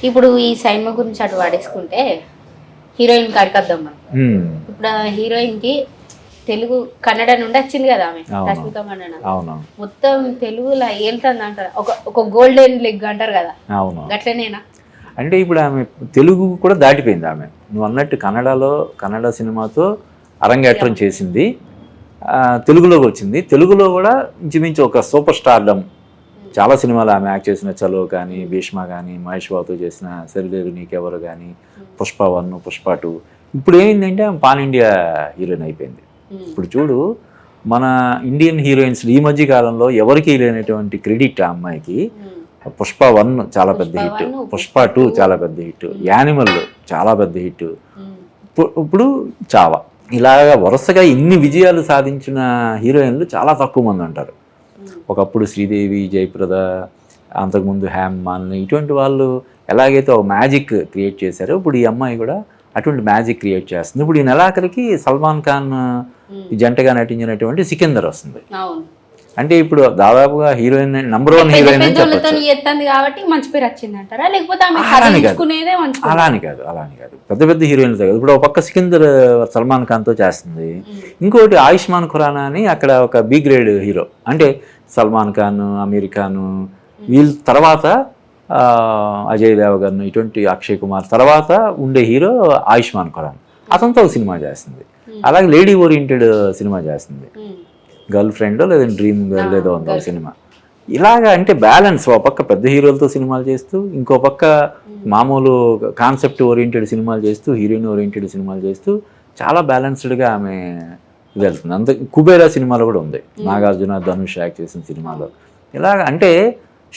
ఇప్పుడు ఈ సినిమా గురించి అటు పడేసుకుంటే హీరోయిన్ కాడికద్దాం మనం. ఇప్పుడు ఆ హీరోయిన్ కి తెలుగు కన్నడ నుండి వచ్చింది కదా ఆమె, రష్మిక మండన. మొత్తం తెలుగులో ఏళ్తుంది అంటారు, ఒక గోల్డెన్ లెగ్ అంటారు కదా, గట్లనేనా? అంటే ఇప్పుడు ఆమె తెలుగు కూడా దాటిపోయింది. ఆమె నువ్వు అన్నట్టు కన్నడ సినిమాతో అరంగేట్రం చేసింది, తెలుగులోకి వచ్చింది. తెలుగులో కూడా ఇంచుమించు ఒక సూపర్ స్టార్డమ్. చాలా సినిమాలు ఆమె యాక్ట్ చేసిన చలో కానీ, భీష్మ కానీ, మహేష్ బాబుతో చేసిన సరిలేరు నీకెవరు కానీ, పుష్ప 1, పుష్ప 2. ఇప్పుడు ఏమైందంటే ఆమె పాన్ ఇండియా హీరోయిన్ అయిపోయింది. ఇప్పుడు చూడు, మన ఇండియన్ హీరోయిన్స్ ఈ మధ్య కాలంలో ఎవరికి లేనటువంటి క్రెడిట్ ఆ అమ్మాయికి. పుష్ప 1 చాలా పెద్ద హిట్, పుష్ప 2 చాలా పెద్ద హిట్, యానిమల్ చాలా పెద్ద హిట్, ఇప్పుడు చావా. ఇలాగా వరుసగా ఇన్ని విజయాలు సాధించిన హీరోయిన్లు చాలా తక్కువ మంది ఉంటారు. ఒకప్పుడు శ్రీదేవి, జయప్రద, అంతకుముందు హేమమాలిని, ఇటువంటి వాళ్ళు ఎలాగైతే ఒక మ్యాజిక్ క్రియేట్ చేశారో ఇప్పుడు ఈ అమ్మాయి కూడా అటువంటి మ్యాజిక్ క్రియేట్ చేస్తుంది. ఇప్పుడు ఈ నెలాఖరికి సల్మాన్ ఖాన్ జంటగా నటించినటువంటి సికిందర్ వస్తుంది. అంటే ఇప్పుడు దాదాపుగా హీరోయిన్ నంబర్ 1 హీరోయిన్ అని చెప్పచ్చు. అలాని కాదు పెద్ద పెద్ద హీరోయిన్స్ కాదు. ఇప్పుడు ఒక పక్క సికిందర్ సల్మాన్ ఖాన్తో చేస్తుంది, ఇంకోటి ఆయుష్మాన్ ఖురానా అని అక్కడ ఒక బి గ్రేడ్ హీరో. అంటే సల్మాన్ ఖాన్, అమీర్ ఖాన్ వీళ్ళ తర్వాత అజయ్ దేవగన్, ఇటువంటి అక్షయ్ కుమార్ తర్వాత ఉండే హీరో ఆయుష్మాన్ ఖురానా. అతనితో ఒక సినిమా చేస్తుంది. అలాగే లేడీ ఓరియంటెడ్ సినిమా చేస్తుంది, గర్ల్ ఫ్రెండ్ లేదా డ్రీమ్ గర్ల్ ఏదో ఉంది సినిమా. ఇలాగా అంటే బ్యాలెన్స్, ఒక పక్క పెద్ద హీరోలతో సినిమాలు చేస్తూ, ఇంకో పక్క మామూలు కాన్సెప్ట్ ఓరియంటెడ్ సినిమాలు చేస్తూ, హీరోయిన్ ఓరియంటెడ్ సినిమాలు చేస్తూ చాలా బ్యాలెన్స్డ్గా ఆమె వెళ్తుంది. అంత కుబేరా సినిమాలో కూడా ఉంది, నాగార్జున ధనుష్ యాక్ట్ చేసిన సినిమాలో. ఇలాగ అంటే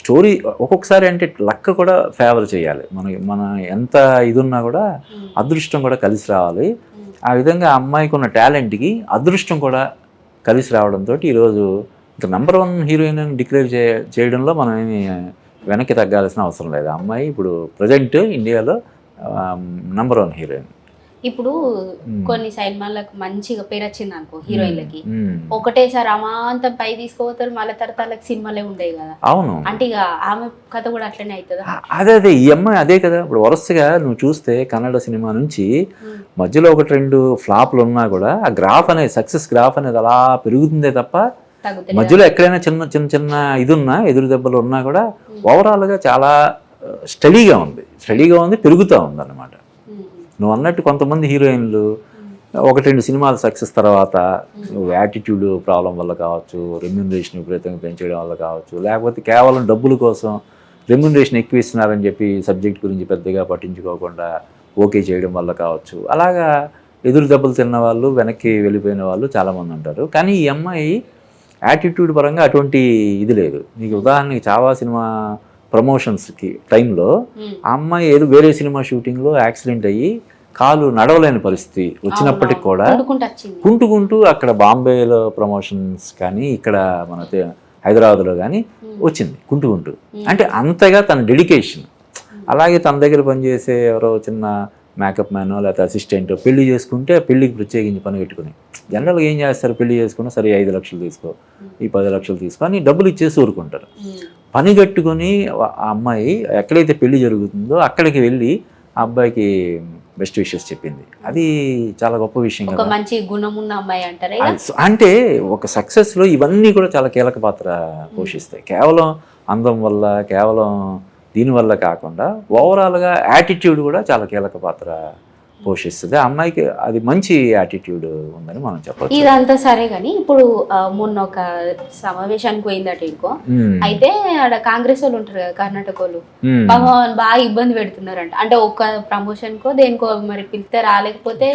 స్టోరీ ఒక్కొక్కసారి అంటే లక్ కూడా ఫేవర్ చేయాలి. మన ఎంత ఇది ఉన్నా కూడా అదృష్టం కూడా కలిసి రావాలి. ఆ విధంగా అమ్మాయికి ఉన్న టాలెంట్కి అదృష్టం కూడా కలిసి రావడంతో ఈరోజు ఇంకా నంబర్ 1 హీరోయిన్ అని డిక్లేర్ చేయడంలో మనం ఏమి వెనక్కి తగ్గాల్సిన అవసరం లేదు. అమ్మాయి ఇప్పుడు ప్రజెంట్ ఇండియాలో నంబర్ 1 హీరోయిన్. ఇప్పుడు కొన్ని సినిమాలకు మంచిగా పేరు వచ్చింది అనుకో హీరోయిన్లకి, ఒకటేసారి అమాంతం పై తీసుకోపోతారు, మళ్ళీ తరతరాలకు సినిమాలే ఉండేవి కదా. అవును, అంటే ఇక ఆమె కథ కూడా అట్లనే అవుతుందా? అదే ఈ అమ్మాయి అదే కదా. ఇప్పుడు వరుసగా నువ్వు చూస్తే కన్నడ సినిమా నుంచి మధ్యలో 1-2 ఫ్లాప్లు ఉన్నా కూడా ఆ గ్రాఫ్ అనేది, సక్సెస్ గ్రాఫ్ అనేది అలా పెరుగుతుందే తప్ప మధ్యలో ఎక్కడైనా చిన్న చిన్న చిన్న ఇది ఉన్నా, ఎదురు దెబ్బలు ఉన్నా కూడా ఓవరాల్గా చాలా స్టడీగా ఉంది, పెరుగుతూ ఉంది అన్నమాట. నువ్వు అన్నట్టు కొంతమంది హీరోయిన్లు 1-2 సినిమాలు సక్సెస్ తర్వాత యాటిట్యూడ్ ప్రాబ్లం వల్ల కావచ్చు, రెమ్యూనరేషన్ విపరీతంగా పెంచడం వల్ల కావచ్చు, లేకపోతే కేవలం డబ్బుల కోసం రెమ్యూనరేషన్ ఎక్కువ ఇస్తున్నారని చెప్పి సబ్జెక్ట్ గురించి పెద్దగా పట్టించుకోకుండా ఓకే చేయడం వల్ల కావచ్చు, అలాగా ఎదురు దెబ్బలు తిన్న వాళ్ళు, వెనక్కి వెళ్ళిపోయిన వాళ్ళు చాలామంది ఉంటారు. కానీ ఈ అమ్మాయి యాటిట్యూడ్ పరంగా అటువంటి ఇది లేదు. నీకు ఉదాహరణకి చావా సినిమా ప్రమోషన్స్కి టైంలో ఆ అమ్మాయి ఏదో వేరే సినిమా షూటింగ్లో యాక్సిడెంట్ అయ్యి కాలు నడవలేని పరిస్థితి వచ్చినప్పటికి కూడా కుంటుకుంటూ అక్కడ బాంబేలో ప్రమోషన్స్ కానీ, ఇక్కడ మన హైదరాబాద్లో కానీ వచ్చింది కుంటుకుంటూ. అంటే అంతగా తన డెడికేషన్. అలాగే తన దగ్గర పనిచేసే ఎవరో చిన్న మేకప్ మ్యానో లేకపోతే అసిస్టెంట్ పెళ్లి చేసుకుంటే పెళ్లికి ప్రత్యేకించి పని పెట్టుకుని, జనరల్గా ఏం చేస్తారు, పెళ్లి చేసుకున్నా సరే 5 లక్షలు తీసుకో, ఈ 10 లక్షలు తీసుకో అని డబ్బులు ఇచ్చేసి ఊరుకుంటారు. పని కట్టుకొని ఆ అమ్మాయి ఎక్కడైతే పెళ్లి జరుగుతుందో అక్కడికి వెళ్ళి ఆ అబ్బాయికి బెస్ట్ విషెస్ చెప్పింది. అది చాలా గొప్ప విషయం కదా. మంచి గుణం ఉన్న అమ్మాయి అంటారా? అంటే ఒక సక్సెస్లో ఇవన్నీ కూడా చాలా కీలక పాత్ర పోషిస్తాయి. కేవలం అందం వల్ల, కేవలం దీనివల్ల కాకుండా ఓవరాల్గా యాటిట్యూడ్ కూడా చాలా కీలక పాత్ర పోషిస్తుంది. ఆ అమ్మాయికి అది మంచి యాటిట్యూడ్ ఉందని మనం చెప్పచ్చు. ఇదంతా సరే కానీ ఇప్పుడు మొన్న ఒక సమావేశానికి పోయిందట ఇంకో, అయితే ఆడ కాంగ్రెస్ వాళ్ళు ఉంటారు కదా, కర్ణాటక వాళ్ళు బాగా ఇబ్బంది పెడుతున్నారంట. అంటే ఒక్క ప్రమోషన్ కో దేనికో మరి పిలిస్తే రాలేకపోతే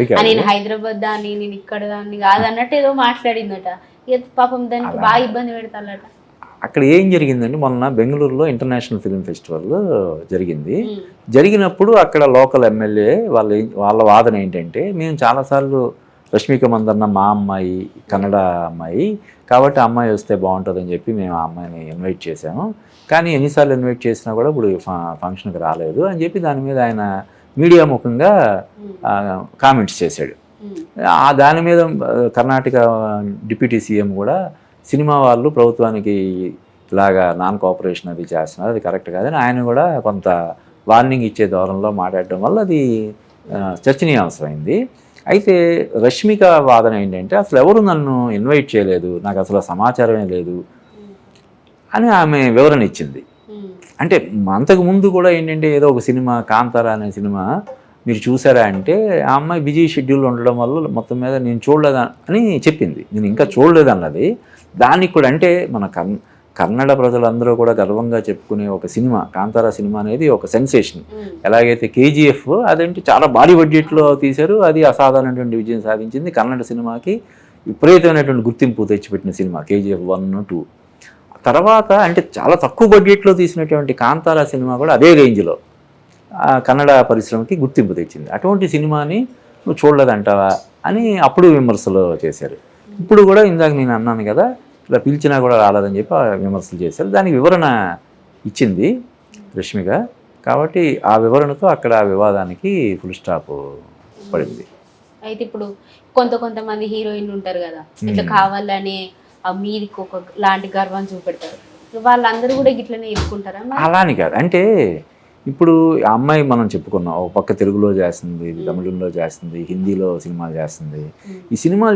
ఇక నేను హైదరాబాద్ దాన్ని, నేను ఇక్కడ దాన్ని కాదన్నట్టు ఏదో మాట్లాడిందట. ఇక పాపం దానికి బాగా ఇబ్బంది పెడతారట. అక్కడ ఏం జరిగిందండి, మొన్న బెంగళూరులో ఇంటర్నేషనల్ ఫిల్మ్ ఫెస్టివల్ జరిగినప్పుడు అక్కడ లోకల్ ఎమ్మెల్యే వాళ్ళ వాదన ఏంటంటే, మేము చాలాసార్లు రష్మిక మందన్న మా అమ్మాయి, కన్నడ అమ్మాయి కాబట్టి ఆ అమ్మాయి వస్తే బాగుంటుందని చెప్పి మేము ఆ అమ్మాయిని ఇన్వైట్ చేశాము, కానీ ఎన్నిసార్లు ఇన్వైట్ చేసినా కూడా ఇప్పుడు ఫంక్షన్కి రాలేదు అని చెప్పి దాని మీద ఆయన మీడియా ముఖంగా కామెంట్స్ చేశాడు. దాని మీద కర్ణాటక డిప్యూటీ సీఎం కూడా సినిమా వాళ్ళు ప్రభుత్వానికి ఇలాగా నాన్ కోఆపరేషన్ అది చేస్తున్నారు, అది కరెక్ట్ కాదని ఆయన కూడా కొంత వార్నింగ్ ఇచ్చే ధోరణిలో మాట్లాడటం వల్ల అది చర్చనీయాంశమైంది. అయితే రష్మిక వాదన ఏంటంటే అసలు ఎవరు నన్ను ఇన్వైట్ చేయలేదు, నాకు అసలు సమాచారమే లేదు అని ఆమె వివరణ ఇచ్చింది. అంటే అంతకు ముందు కూడా ఏంటంటే ఏదో ఒక సినిమా కాంతార అనే సినిమా మీరు చూసారా అంటే ఆ అమ్మాయి బిజీ షెడ్యూల్ ఉండడం వల్ల మొత్తం మీద నేను చూడలేదా అని చెప్పింది. నేను ఇంకా చూడలేదు అన్నది. దానికి కూడా అంటే మన కన్నడ ప్రజలందరూ కూడా గర్వంగా చెప్పుకునే ఒక సినిమా కాంతార సినిమా అనేది ఒక సెన్సేషన్. ఎలాగైతే కేజీఎఫ్ అదేంటి చాలా భారీ బడ్జెట్లో తీశారు, అది అసాధారణటువంటి విజయం సాధించింది. కన్నడ సినిమాకి విపరీతమైనటువంటి గుర్తింపు తెచ్చిపెట్టిన సినిమా కేజీఎఫ్ 1, 2. తర్వాత అంటే చాలా తక్కువ బడ్జెట్లో తీసినటువంటి కాంతార సినిమా కూడా అదే రేంజ్లో కన్నడ పరిశ్రమకి గుర్తింపు తెచ్చింది. అటువంటి సినిమాని నువ్వు చూడలేదంటావా అని అప్పుడు విమర్శలు చేశారు. ఇప్పుడు కూడా ఇందాక నేను అన్నాను కదా, ఇలా పిలిచినా కూడా రాలేదని చెప్పి విమర్శలు చేశారు. దానికి వివరణ ఇచ్చింది రష్మిక. కాబట్టి ఆ వివరణతో అక్కడ ఆ వివాదానికి ఫుల్ స్టాప్ పడింది. అయితే ఇప్పుడు కొంతమంది హీరోయిన్లు ఉంటారు కదా, ఇట్లా కావాలని మీదికి ఒక లాంటి గర్వం చూపెడతారు, వాళ్ళందరూ కూడా ఇట్లనే ఎదుర్కొంటారా? అలాని కాదు. అంటే ఇప్పుడు ఆ అమ్మాయి మనం చెప్పుకున్నాం, ఒక పక్క తెలుగులో చేస్తుంది, తమిళంలో చేస్తుంది, హిందీలో సినిమాలు చేస్తుంది.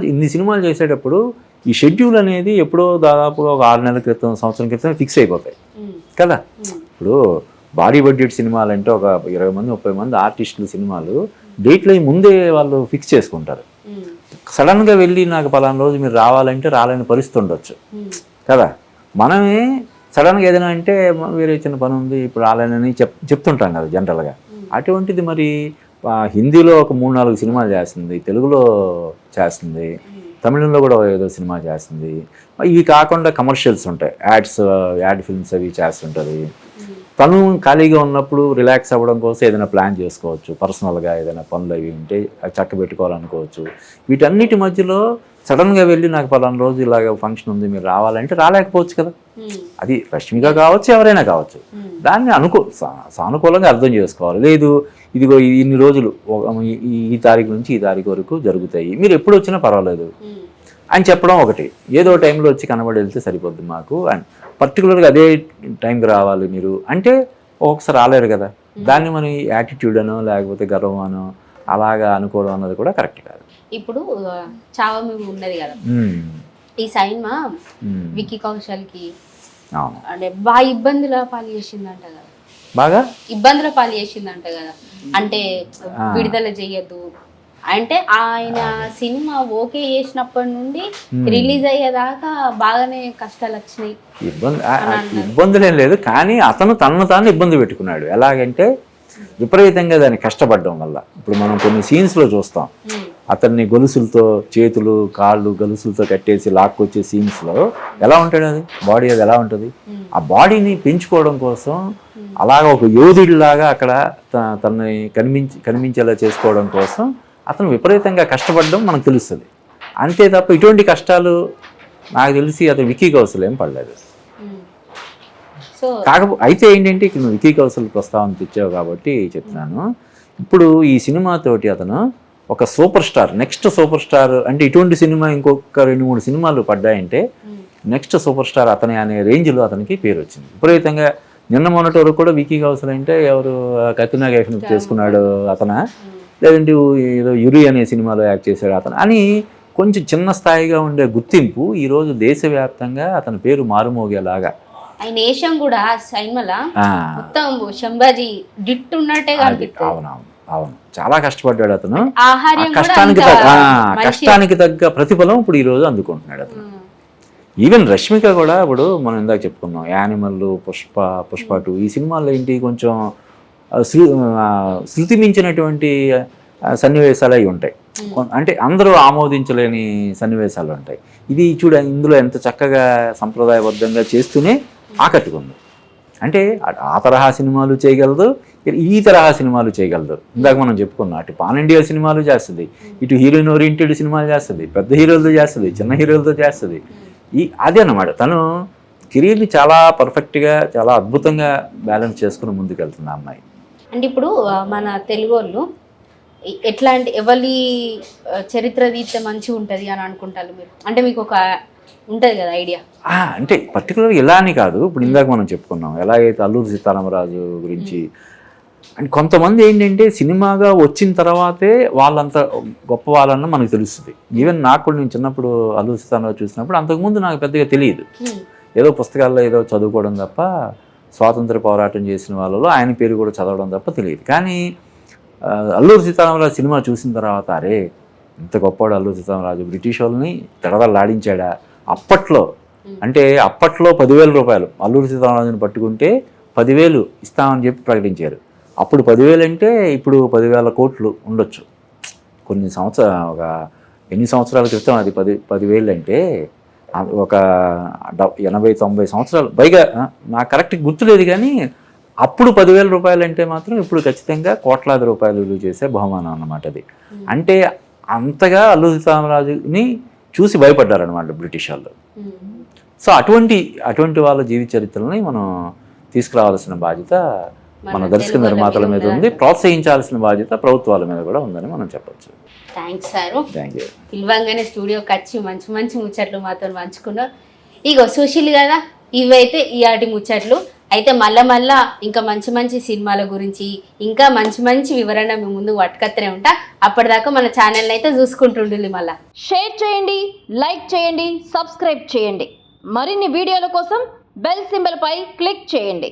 ఇన్ని సినిమాలు చేసేటప్పుడు ఈ షెడ్యూల్ అనేది ఎప్పుడో దాదాపు ఒక 6 నెలల క్రితం, సంవత్సరం క్రితం ఫిక్స్ అయిపోతాయి కదా. ఇప్పుడు భారీ బడ్జెట్ సినిమాలు అంటే ఒక 20 మంది 30 మంది ఆర్టిస్టులు సినిమాలు డేట్లో ముందే వాళ్ళు ఫిక్స్ చేసుకుంటారు. సడన్గా వెళ్ళి నాకు పలానా రోజు మీరు రావాలంటే రాలేని పరిస్థితి ఉండొచ్చు కదా. మనమే సడన్గా ఏదైనా అంటే వేరే చిన్న పని ఉంది ఇప్పుడు రాలేనని చెప్తుంటాం కదా జనరల్గా. అటువంటిది మరి హిందీలో ఒక 3-4 సినిమాలు చేస్తుంది, తెలుగులో చేస్తుంది, తమిళంలో కూడా ఏదో సినిమా చేస్తుంది. ఇవి కాకుండా కమర్షియల్స్ ఉంటాయి, యాడ్ ఫిల్మ్స్ అవి చేస్తుంటుంది. తను ఖాళీగా ఉన్నప్పుడు రిలాక్స్ అవ్వడం కోసం ఏదైనా ప్లాన్ చేసుకోవచ్చు, పర్సనల్గా ఏదైనా పనులు అవి ఉంటే చక్క పెట్టుకోవాలనుకోవచ్చు. వీటన్నిటి మధ్యలో సడన్గా వెళ్ళి నాకు పలానా రోజు ఇలాగ ఫంక్షన్ ఉంది మీరు రావాలంటే రాలేకపోవచ్చు కదా. అది రష్మిక కావచ్చు, ఎవరైనా కావచ్చు. దాన్ని సానుకూలంగా అర్థం చేసుకోవాలి. లేదు ఇదిగో ఇన్ని రోజులు ఈ తారీఖు నుంచి ఈ తారీఖు వరకు జరుగుతాయి, మీరు ఎప్పుడు వచ్చినా పర్వాలేదు అని చెప్పడం ఒకటి. ఏదో టైంలో వచ్చి కనబడి వెళ్తే సరిపోద్ది మాకు అని పర్టికులర్గా అదే టైంకి రావాలి మీరు అంటే ఒకసారి రాలేరు కదా. దాన్ని మనం యాటిట్యూడ్ అనో లేకపోతే గర్వం అనో అలాగా అనుకోవడం అన్నది కూడా కరెక్ట్ కాదు. ఇప్పుడు చావా మూవీ ఉన్నది కదా, ఈ సినిమా విక్కీ కౌశల్కి అంటే బాగా ఇబ్బందుల పాలు చేసిందంట కదా, బాగా ఇబ్బందుల పాలు చేసిందంట కదా. అంటే విడుదల చెయ్యద్దు అంటే ఆయన సినిమా ఓకే చేసినప్పటి నుండి రిలీజ్ అయ్యేదాకా బాగానే కష్టాలు వచ్చినాయి. ఇబ్బందులు ఏం లేదు, కానీ అతను తనను తాను ఇబ్బంది పెట్టుకున్నాడు. ఎలాగంటే విపరీతంగా దాన్ని కష్టపడడం వల్ల. ఇప్పుడు మనం కొన్ని సీన్స్లో చూస్తాం, అతన్ని గొలుసులతో చేతులు కాళ్ళు గొలుసులతో కట్టేసి లాక్కొచ్చే సీన్స్లో ఎలా ఉంటాడు అది బాడీ, అది ఎలా ఉంటుంది. ఆ బాడీని పెంచుకోవడం కోసం అలాగ ఒక యోధుడిలాగా అక్కడ తనని కనిపించేలా చేసుకోవడం కోసం అతను విపరీతంగా కష్టపడడం మనకు తెలుస్తుంది. అంతే తప్ప ఇటువంటి కష్టాలు నాకు తెలిసి అతను విక్కీ కౌశల్ ఏం పడలేదు. కాకపోతే అయితే ఏంటంటే ఇక్కడ నువ్వు విక్కీ కౌశల్ ప్రస్తావన తెచ్చావు కాబట్టి చెప్తున్నాను. ఇప్పుడు ఈ సినిమాతోటి అతను ఒక super star, next super star అంటే ఇటువంటి సినిమా ఇంకొక 2-3 సినిమాలు పడ్డాయంటే నెక్స్ట్ సూపర్ స్టార్ అతని అనే రేంజ్లో అతనికి పేరు వచ్చింది విపరీతంగా. నిన్న మొన్నటి వరకు కూడా విక్కీ కౌశల్ అంటే ఎవరు కత్రినా కైఫ్ని చేసుకున్నాడు అతను, లేదంటే ఏదో యురి అనే సినిమాలో యాక్ట్ చేశాడు అతను అని కొంచెం చిన్న స్థాయిగా ఉండే గుర్తింపు ఈరోజు దేశవ్యాప్తంగా అతని పేరు మారుమోగేలాగా. ఆయన వేషం కూడా సినిమాలో మొత్తం శంభాజీ డిట్ ఉన్నట్టే కనిపిస్తుంది. అవును, చాలా కష్టపడ్డాడు అతను. కష్టానికి తగ్గ ప్రతిఫలం ఇప్పుడు ఈరోజు అందుకుంటున్నాడు అతను. ఈవెన్ రష్మిక కూడా ఇప్పుడు మనం ఇందాక చెప్పుకున్నాం యానిమల్, పుష్ప 2 ఈ సినిమాల్లో ఏంటి కొంచెం శృతి మించినటువంటి సన్నివేశాలు అవి ఉంటాయి, అంటే అందరూ ఆమోదించలేని సన్నివేశాలు ఉంటాయి. ఇది ఇందులో ఎంత చక్కగా సంప్రదాయబద్ధంగా చేస్తూనే ఆకట్టుకుంది. అంటే ఆ తరహా సినిమాలు చేయగలదు, ఈ తరహా సినిమాలు చేయగలదు. ఇందాక మనం చెప్పుకున్నాం, అటు పాన్ ఇండియా సినిమాలు చేస్తుంది, ఇటు హీరోయిన్ ఓరియంటెడ్ సినిమాలు చేస్తుంది, పెద్ద హీరోలతో చేస్తుంది, చిన్న హీరోలతో చేస్తుంది. అదే అన్నమాట, తను కెరీర్ని చాలా పర్ఫెక్ట్గా చాలా అద్భుతంగా బ్యాలెన్స్ చేసుకుని ముందుకెళ్తుంది ఆ అమ్మాయి. అంటే ఇప్పుడు మన తెలుగు వాళ్ళు ఎట్లాంటి ఎవరి చరిత్ర తీస్తే మంచిగా ఉంటుంది అని అనుకుంటారు మీరు? అంటే మీకు ఒక ఉంటుంది కదా ఐడియా. అంటే పర్టికులర్గా ఇలా అని కాదు, ఇప్పుడు ఇందాక మనం చెప్పుకున్నాం ఎలాగైతే అల్లూరి సీతారామరాజు గురించి అండ్ కొంతమంది ఏంటంటే సినిమాగా వచ్చిన తర్వాతే వాళ్ళంత గొప్ప వాళ్ళని మనకు తెలుస్తుంది. ఈవెన్ నాకు కూడా నేను చిన్నప్పుడు అల్లు సీతారామరాజు చూసినప్పుడు అంతకుముందు నాకు పెద్దగా తెలియదు. ఏదో పుస్తకాల్లో ఏదో చదువుకోవడం తప్ప, స్వాతంత్ర పోరాటం చేసిన వాళ్ళలో ఆయన పేరు కూడా చదవడం తప్ప తెలియదు. కానీ అల్లూరి సీతారామరాజు సినిమా చూసిన తర్వాత అరే ఇంత గొప్పవాడు అల్లూరి సీతారామరాజు, బ్రిటిష్ వాళ్ళని తెడదల్లాడించాడా. అప్పట్లో అంటే అప్పట్లో 10,000 రూపాయలు అల్లూరి సీతారామరాజుని పట్టుకుంటే 10,000 ఇస్తామని చెప్పి ప్రకటించారు. అప్పుడు 10,000 అంటే ఇప్పుడు 10,000 కోట్లు ఉండొచ్చు. కొన్ని ఒక ఎన్ని సంవత్సరాల క్రితం అది 10,000 అంటే ఒక 80-90 సంవత్సరాలు పైగా, నాకు కరెక్ట్ గుర్తులేదు. కానీ అప్పుడు 10,000 రూపాయలు అంటే మాత్రం ఇప్పుడు ఖచ్చితంగా కోట్లాది రూపాయలు విలువ చేసే బహుమానం అన్నమాట అది. అంటే అంతగా అల్లూరి సీతారామరాజుని చూసి భయపడ్డారనమాట బ్రిటిష్ వాళ్ళు. సో అటువంటి వాళ్ళ జీవిత చరిత్రలని మనం తీసుకురావాల్సిన బాధ్యత మన దర్శక నిర్మాతల మీద ఉంది. ప్రోత్సహించాల్సిన బాధ్యత ప్రభుత్వాల మీద కూడా ఉందని మనం చెప్పచ్చు. Thanks sir. Thank you. పిలవంగానే స్టూడియోకి వచ్చి మంచి మంచి ముచ్చట్లు మాతో పంచుకున్నాం. ఇగో సుశీల్ కదా, ఇవైతే ఈయాటి ముచ్చట్లు. అయితే మళ్ళా ఇంకా మంచి మంచి సినిమాల గురించి ఇంకా మంచి మంచి వివరణ మీ ముందు పట్టుకత్తనే ఉంటా. అప్పటిదాకా మన ఛానల్ని అయితే చూసుకుంటుండండి. మళ్ళీ షేర్ చేయండి, లైక్ చేయండి, సబ్స్క్రైబ్ చేయండి. మరిన్ని వీడియోల కోసం బెల్ సింబల్ పై క్లిక్ చేయండి.